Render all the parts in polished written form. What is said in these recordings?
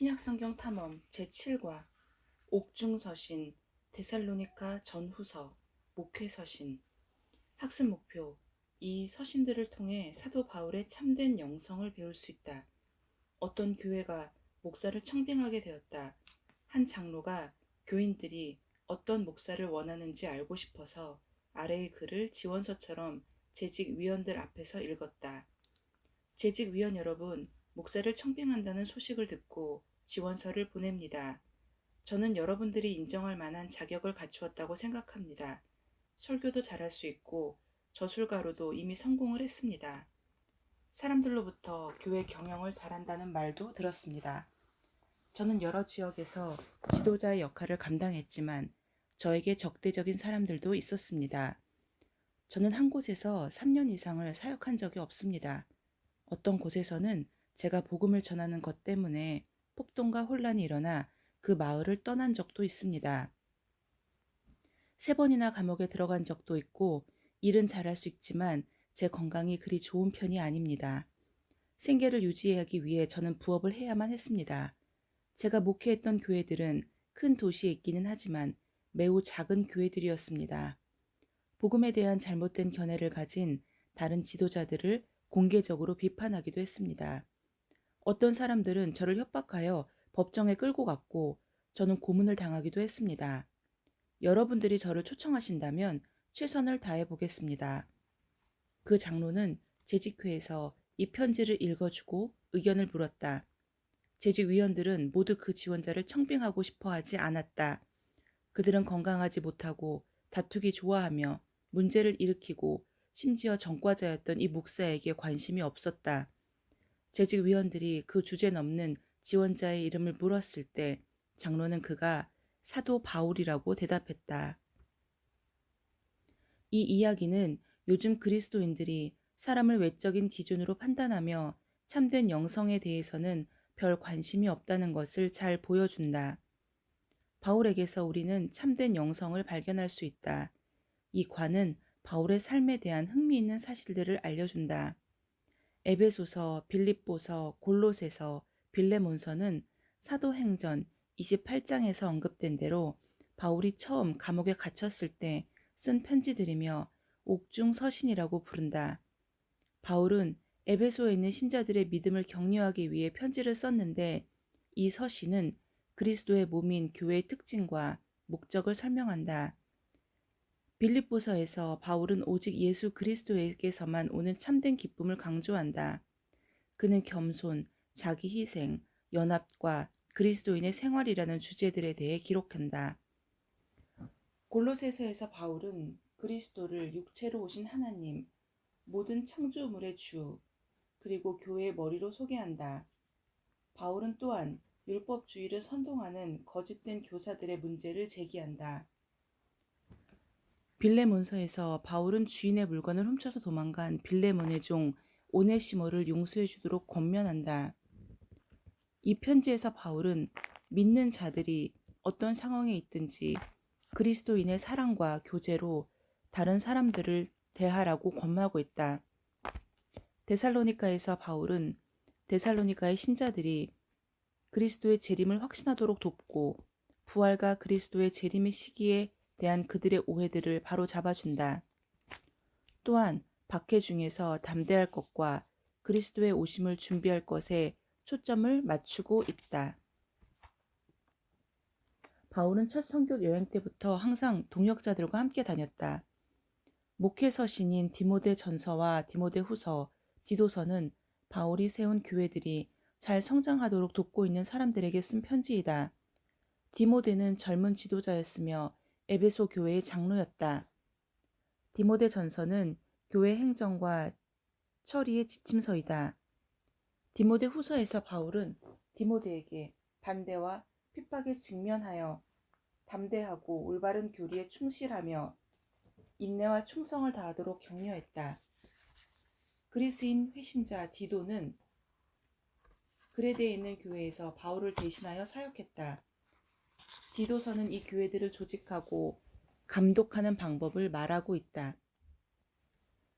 신약성경 탐험 제7과 옥중서신 데살로니가 전후서 목회서신. 학습 목표: 이 서신들을 통해 사도 바울의 참된 영성을 배울 수 있다. 어떤 교회가 목사를 청빙하게 되었다. 한 장로가 교인들이 어떤 목사를 원하는지 알고 싶어서 아래의 글을 지원서처럼 재직위원들 앞에서 읽었다. 재직위원 여러분, 목사를 청빙한다는 소식을 듣고 지원서를 보냅니다. 저는 여러분들이 인정할 만한 자격을 갖추었다고 생각합니다. 설교도 잘할 수 있고 저술가로도 이미 성공을 했습니다. 사람들로부터 교회 경영을 잘한다는 말도 들었습니다. 저는 여러 지역에서 지도자의 역할을 감당했지만 저에게 적대적인 사람들도 있었습니다. 저는 한 곳에서 3년 이상을 사역한 적이 없습니다. 어떤 곳에서는 제가 복음을 전하는 것 때문에 폭동과 혼란이 일어나 그 마을을 떠난 적도 있습니다. 3번이나 감옥에 들어간 적도 있고 일은 잘할 수 있지만 제 건강이 그리 좋은 편이 아닙니다. 생계를 유지하기 위해 저는 부업을 해야만 했습니다. 제가 목회했던 교회들은 큰 도시에 있기는 하지만 매우 작은 교회들이었습니다. 복음에 대한 잘못된 견해를 가진 다른 지도자들을 공개적으로 비판하기도 했습니다. 어떤 사람들은 저를 협박하여 법정에 끌고 갔고 저는 고문을 당하기도 했습니다. 여러분들이 저를 초청하신다면 최선을 다해 보겠습니다. 그 장로는 재직회에서 이 편지를 읽어주고 의견을 물었다. 재직위원들은 모두 그 지원자를 청빙하고 싶어 하지 않았다. 그들은 건강하지 못하고 다투기 좋아하며 문제를 일으키고 심지어 전과자였던 이 목사에게 관심이 없었다. 재직위원들이 그 주제 넘는 지원자의 이름을 물었을 때 장로는 그가 사도 바울이라고 대답했다. 이 이야기는 요즘 그리스도인들이 사람을 외적인 기준으로 판단하며 참된 영성에 대해서는 별 관심이 없다는 것을 잘 보여준다. 바울에게서 우리는 참된 영성을 발견할 수 있다. 이 관은 바울의 삶에 대한 흥미있는 사실들을 알려준다. 에베소서, 빌립보서, 골로새서, 빌레몬서는 사도행전 28장에서 언급된 대로 바울이 처음 감옥에 갇혔을 때 쓴 편지들이며 옥중서신이라고 부른다. 바울은 에베소에 있는 신자들의 믿음을 격려하기 위해 편지를 썼는데 이 서신은 그리스도의 몸인 교회의 특징과 목적을 설명한다. 빌립보서에서 바울은 오직 예수 그리스도에게서만 오는 참된 기쁨을 강조한다. 그는 겸손, 자기 희생, 연합과 그리스도인의 생활이라는 주제들에 대해 기록한다. 골로새서에서 바울은 그리스도를 육체로 오신 하나님, 모든 창조물의 주, 그리고 교회의 머리로 소개한다. 바울은 또한 율법주의를 선동하는 거짓된 교사들의 문제를 제기한다. 빌레몬서에서 바울은 주인의 물건을 훔쳐서 도망간 빌레몬의 종 오네시모를 용서해 주도록 권면한다. 이 편지에서 바울은 믿는 자들이 어떤 상황에 있든지 그리스도인의 사랑과 교제로 다른 사람들을 대하라고 권하고 있다. 데살로니가에서 바울은 데살로니가의 신자들이 그리스도의 재림을 확신하도록 돕고 부활과 그리스도의 재림의 시기에 대한 그들의 오해들을 바로 잡아준다. 또한 박해 중에서 담대할 것과 그리스도의 오심을 준비할 것에 초점을 맞추고 있다. 바울은 첫 선교 여행 때부터 항상 동역자들과 함께 다녔다. 목회 서신인 디모데 전서와 디모데 후서, 디도서는 바울이 세운 교회들이 잘 성장하도록 돕고 있는 사람들에게 쓴 편지이다. 디모데는 젊은 지도자였으며 에베소 교회의 장로였다. 디모데 전서는 교회 행정과 처리의 지침서이다. 디모데 후서에서 바울은 디모데에게 반대와 핍박에 직면하여 담대하고 올바른 교리에 충실하며 인내와 충성을 다하도록 격려했다. 그리스인 회심자 디도는 그레데에 있는 교회에서 바울을 대신하여 사역했다. 디도서는 이 교회들을 조직하고 감독하는 방법을 말하고 있다.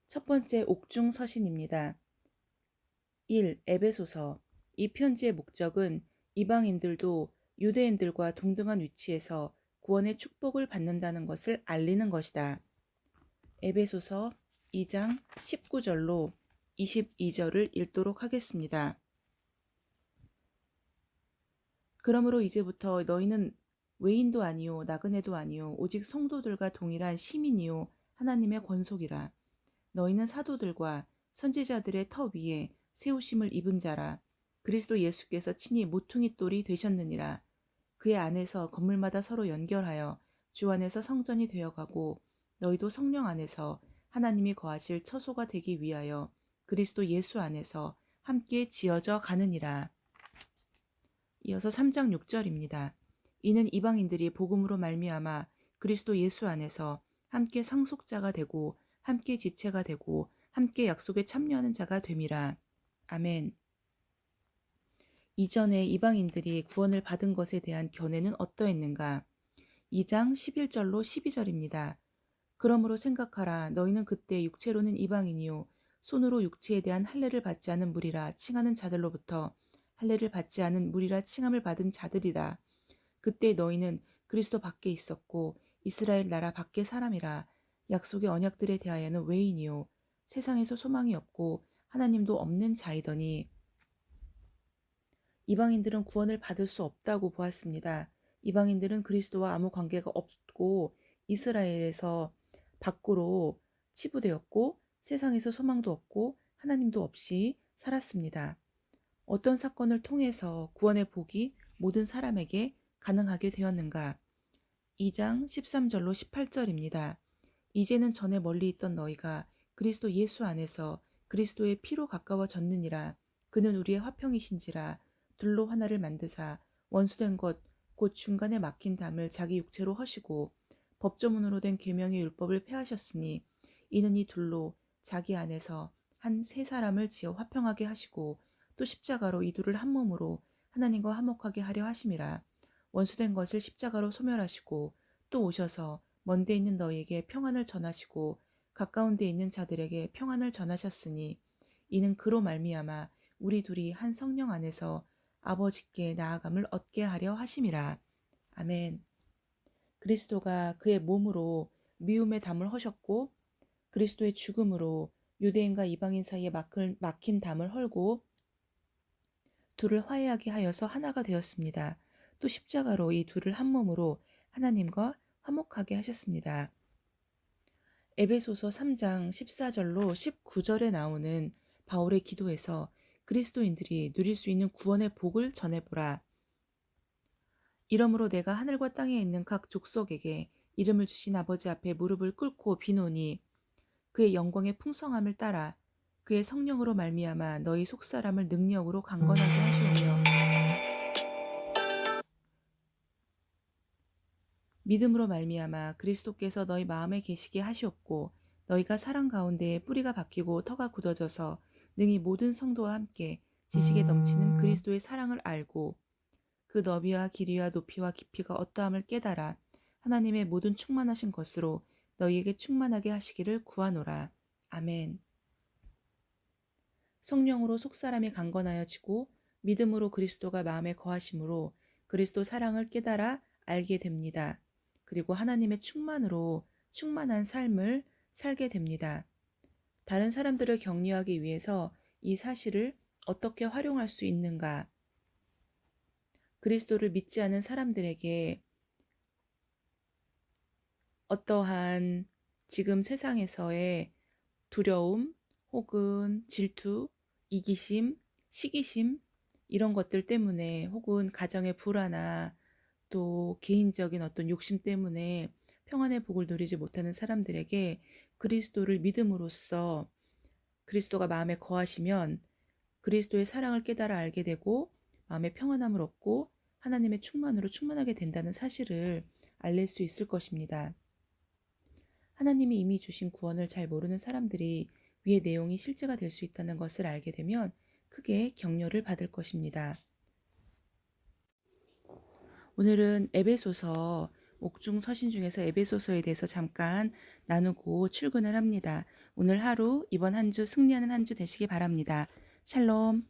첫 번째 옥중서신입니다. 1. 에베소서. 이 편지의 목적은 이방인들도 유대인들과 동등한 위치에서 구원의 축복을 받는다는 것을 알리는 것이다. 에베소서 2장 19절로 22절을 읽도록 하겠습니다. 그러므로 이제부터 너희는 외인도 아니요 나그네도 아니요 오직 성도들과 동일한 시민이요 하나님의 권속이라. 너희는 사도들과 선지자들의 터 위에 세우심을 입은 자라. 그리스도 예수께서 친히 모퉁이 돌이 되셨느니라. 그의 안에서 건물마다 서로 연결하여 주 안에서 성전이 되어가고 너희도 성령 안에서 하나님이 거하실 처소가 되기 위하여 그리스도 예수 안에서 함께 지어져 가느니라. 이어서 3장 6절입니다. 이는 이방인들이 복음으로 말미암아 그리스도 예수 안에서 함께 상속자가 되고 함께 지체가 되고 함께 약속에 참여하는 자가 됨이라. 아멘. 이전에 이방인들이 구원을 받은 것에 대한 견해는 어떠했는가? 2장 11절로 12절입니다. 그러므로 생각하라. 너희는 그때 육체로는 이방인이요 손으로 육체에 대한 할례를 받지 않은 무리라 칭하는 자들로부터 할례를 받지 않은 무리라 칭함을 받은 자들이라. 그때 너희는 그리스도 밖에 있었고 이스라엘 나라 밖의 사람이라. 약속의 언약들에 대하여는 외인이요 세상에서 소망이 없고 하나님도 없는 자이더니 이방인들은 구원을 받을 수 없다고 보았습니다. 이방인들은 그리스도와 아무 관계가 없고 이스라엘에서 밖으로 치부되었고 세상에서 소망도 없고 하나님도 없이 살았습니다. 어떤 사건을 통해서 구원의 복이 모든 사람에게 가능하게 되었는가? 2장 13절로 18절입니다. 이제는 전에 멀리 있던 너희가 그리스도 예수 안에서 그리스도의 피로 가까워졌느니라. 그는 우리의 화평이신지라. 둘로 하나를 만드사 원수된 것 곧 중간에 막힌 담을 자기 육체로 허시고 법조문으로 된 계명의 율법을 폐하셨으니 이는 이 둘로 자기 안에서 한 세 사람을 지어 화평하게 하시고 또 십자가로 이 둘을 한 몸으로 하나님과 화목하게 하려 하심이라. 원수된 것을 십자가로 소멸하시고 또 오셔서 먼데 있는 너희에게 평안을 전하시고 가까운 데 있는 자들에게 평안을 전하셨으니 이는 그로 말미암아 우리 둘이 한 성령 안에서 아버지께 나아감을 얻게 하려 하심이라. 아멘. 그리스도가 그의 몸으로 미움의 담을 허셨고 그리스도의 죽음으로 유대인과 이방인 사이에 막힌 담을 헐고 둘을 화해하게 하여서 하나가 되었습니다. 또 십자가로 이 둘을 한 몸으로 하나님과 화목하게 하셨습니다. 에베소서 3장 14절로 19절에 나오는 바울의 기도에서 그리스도인들이 누릴 수 있는 구원의 복을 전해보라. 이러므로 내가 하늘과 땅에 있는 각 족속에게 이름을 주신 아버지 앞에 무릎을 꿇고 비노니 그의 영광의 풍성함을 따라 그의 성령으로 말미암아 너희 속사람을 능력으로 강건하게 하시오며 믿음으로 말미암아 그리스도께서 너희 마음에 계시게 하시옵고 너희가 사랑 가운데에 뿌리가 박히고 터가 굳어져서 능히 모든 성도와 함께 지식에 넘치는 그리스도의 사랑을 알고 그 너비와 길이와 높이와 깊이가 어떠함을 깨달아 하나님의 모든 충만하신 것으로 너희에게 충만하게 하시기를 구하노라. 아멘. 성령으로 속사람이 강건하여지고 믿음으로 그리스도가 마음에 거하심으로 그리스도 사랑을 깨달아 알게 됩니다. 그리고 하나님의 충만으로 충만한 삶을 살게 됩니다. 다른 사람들을 격려하기 위해서 이 사실을 어떻게 활용할 수 있는가? 그리스도를 믿지 않은 사람들에게 어떠한 지금 세상에서의 두려움 혹은 질투, 이기심, 시기심 이런 것들 때문에 혹은 가정의 불화나 또 개인적인 어떤 욕심 때문에 평안의 복을 누리지 못하는 사람들에게 그리스도를 믿음으로써 그리스도가 마음에 거하시면 그리스도의 사랑을 깨달아 알게 되고 마음의 평안함을 얻고 하나님의 충만으로 충만하게 된다는 사실을 알릴 수 있을 것입니다. 하나님이 이미 주신 구원을 잘 모르는 사람들이 위의 내용이 실제가 될 수 있다는 것을 알게 되면 크게 격려를 받을 것입니다. 오늘은 에베소서 옥중 서신 중에서 에베소서에 대해서 잠깐 나누고 출근을 합니다. 오늘 하루 이번 한 주 승리하는 한 주 되시기 바랍니다. 샬롬.